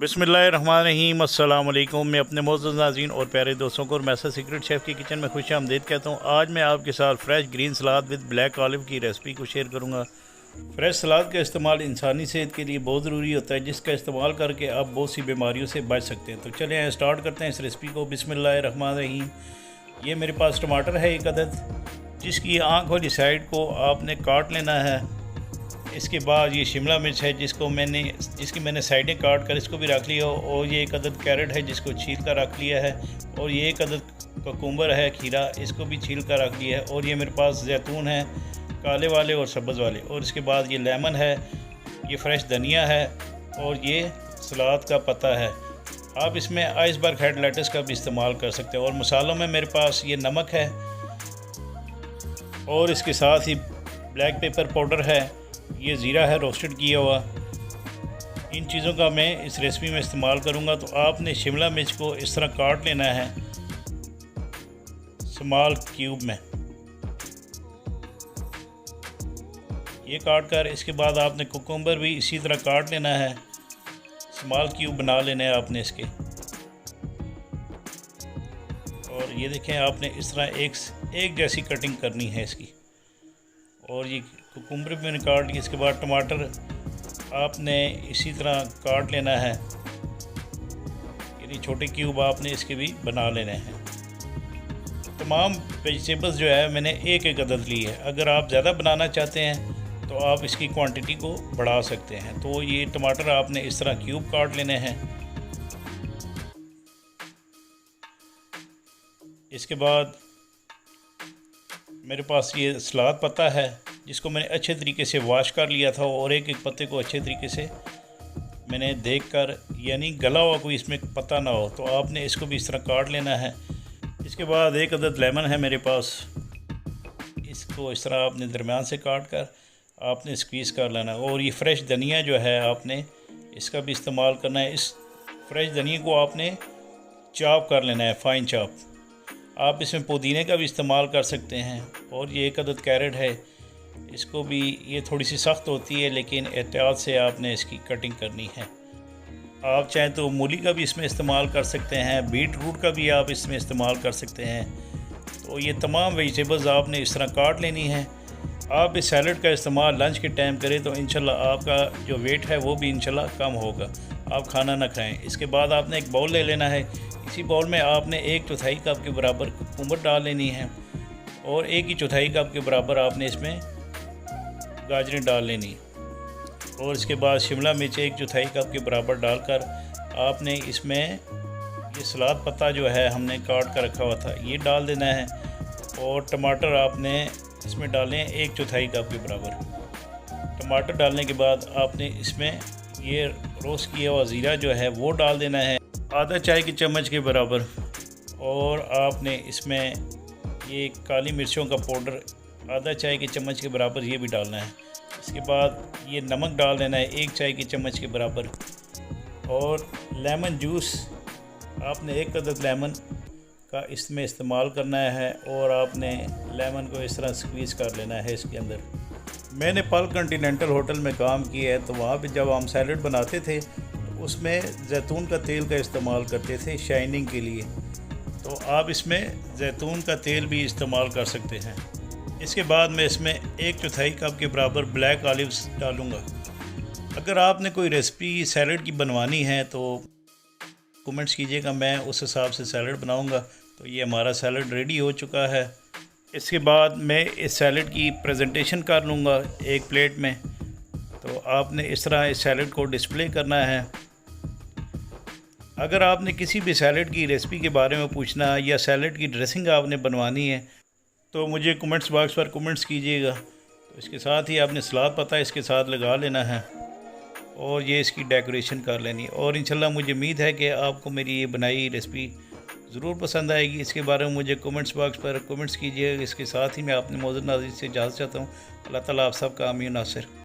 बिस्मिल्लाहिर्रहमानिर्रहीम अस्सलाम वालेकुम। मैं अपने मोअज़्ज़ज़ नाज़रीन और प्यारे दोस्तों को मैसर सीक्रेट शेफ़ की किचन में खुश आमदीद कहता हूँ। आज मैं आपके साथ fresh green salad with black olive की रेसिपी को शेयर करूँगा। फ्रेश सलाद का इस्तेमाल इंसानी सेहत के लिए बहुत ज़रूरी होता है, जिसका इस्तेमाल करके आप बहुत सी बीमारियों से बच सकते हैं। तो चलें स्टार्ट करते हैं इस रेसिपी को। बिस्मिल्लाहिर्रहमानिर्रहीम। ये मेरे पास टमाटर है एक अदद, जिसकी आँख वाली साइड को आपने काट लेना है। इसके बाद ये शिमला मिर्च है जिसकी मैंने साइडें काट कर इसको भी रख लिया, और ये एक अदद कैरेट है जिसको छील कर रख लिया है, और ये एक अदद ककूम्बर है खीरा, इसको भी छील कर रख लिया है, और ये मेरे पास जैतून है काले वाले और सब्ज़ वाले, और इसके बाद ये लेमन है, ये फ्रेश धनिया है, और ये सलाद का पत्ता है। आप इसमें आइसबर्ग हेड लेटस का भी इस्तेमाल कर सकते हैं। और मसालों में मेरे पास ये नमक है, और इसके साथ ही ब्लैक पेपर पाउडर है, ये ज़ीरा है रोस्टेड किया हुआ। इन चीज़ों का मैं इस रेसिपी में इस्तेमाल करूँगा। तो आपने शिमला मिर्च को इस तरह काट लेना है स्मॉल क्यूब में, ये काट कर इसके बाद आपने कुकुम्बर भी इसी तरह काट लेना है, स्मॉल क्यूब बना लेना है आपने इसके। और ये देखें, आपने इस तरह एक जैसी कटिंग करनी है इसकी। और ये कुकुम्बर भी मैंने काट लिया। इसके बाद टमाटर आपने इसी तरह काट लेना है, यानी छोटे क्यूब आपने इसके भी बना लेने हैं। तमाम वेजिटेबल्स जो है मैंने एक एक अदद ली है। अगर आप ज़्यादा बनाना चाहते हैं तो आप इसकी क्वांटिटी को बढ़ा सकते हैं। तो ये टमाटर आपने इस तरह क्यूब काट लेने हैं। इसके बाद मेरे पास ये सलाद पत्ता है, जिसको मैंने अच्छे तरीके से वॉश कर लिया था, और एक एक पत्ते को अच्छे तरीके से मैंने देखकर, यानी गला हुआ कोई इसमें पत्ता ना हो, तो आपने इसको भी इस तरह काट लेना है। इसके बाद एक अदद लेमन है मेरे पास, इसको इस तरह आपने दरमियान से काट कर आपने स्क्वीज़ कर लेना है। और ये फ्रेश धनिया जो है आपने इसका भी इस्तेमाल करना है। इस फ्रेश धनिया को आपने चॉप कर लेना है, फ़ाइन चॉप। आप इसमें पुदीने का भी इस्तेमाल कर सकते हैं। और ये एक अदद कैरेट है, इसको भी, ये थोड़ी सी सख्त होती है लेकिन एहतियात से आपने इसकी कटिंग करनी है। आप चाहें तो मूली का भी इसमें इस्तेमाल कर सकते हैं, बीट रूट का भी आप इसमें इस्तेमाल कर सकते हैं। तो ये तमाम वेजिटेबल्स आपने इस तरह काट लेनी है। आप इस सैलड का इस्तेमाल लंच के टाइम करें तो इंशाल्लाह आपका जो वेट है वो भी इंशाल्लाह कम होगा, आप खाना ना खाएँ। इसके बाद आपने एक बाउल ले लेना है। इसी बाउल में आपने 1/4 कप के बराबर कुकुम्बर डाल लेनी है, और 1/4 कप के बराबर आपने इसमें गाजरें डाल लेनी। और इसके बाद शिमला मिर्च 1/4 कप के बराबर डालकर आपने इसमें ये सलाद पत्ता जो है हमने काट कर रखा हुआ था ये डाल देना है। और टमाटर आपने इसमें डालें 1/4 कप के बराबर। टमाटर डालने के बाद आपने इसमें ये रोस्ट किया हुआ ज़ीरा जो है वो डाल देना है, आधा चाय की चम्मच के बराबर। और आपने इसमें ये काली मिर्चों का पाउडर आधा चाय की चम्मच के बराबर ये भी डालना है। इसके बाद ये नमक डाल देना है 1 चाय की चम्मच के बराबर। और लेमन जूस आपने 1 अदद लेमन का इसमें इस्तेमाल करना है, और आपने लेमन को इस तरह स्क्वीज़ कर लेना है इसके अंदर। मैंने पल कॉन्टिनेंटल होटल में काम किया है, तो वहाँ पे जब हम सैलड बनाते थे तो उसमें जैतून का तेल का इस्तेमाल करते थे शाइनिंग के लिए। तो आप इसमें जैतून का तेल भी इस्तेमाल कर सकते हैं। इसके बाद मैं इसमें 1/4 कप के बराबर ब्लैक ऑलिव्स डालूँगा। अगर आपने कोई रेसिपी सैलड की बनवानी है तो कमेंट्स कीजिएगा, मैं उस हिसाब से सैलड बनाऊँगा। तो ये हमारा सैलड रेडी हो चुका है। इसके बाद मैं इस सैलड की प्रेजेंटेशन कर लूँगा एक प्लेट में। तो आपने इस तरह इस सैलड को डिस्प्ले करना है। अगर आपने किसी भी सैलड की रेसिपी के बारे में पूछना है या सैलड की ड्रेसिंग आपने बनवानी है तो मुझे कमेंट्स बॉक्स पर कमेंट्स कीजिएगा। तो इसके साथ ही आपने सलाद पत्ता इसके साथ लगा लेना है, और ये इसकी डेकोरेशन कर लेनी है। और इंशाल्लाह मुझे उम्मीद है कि आपको मेरी ये बनाई रेसिपी ज़रूर पसंद आएगी। इसके बारे में मुझे कमेंट्स बॉक्स पर कमेंट्स कीजिएगा। इसके साथ ही मैं अपने मौजूद नाज़रीन से इजाज़त चाहता हूँ। अल्लाह ताला आप सबका आमीन नासिर।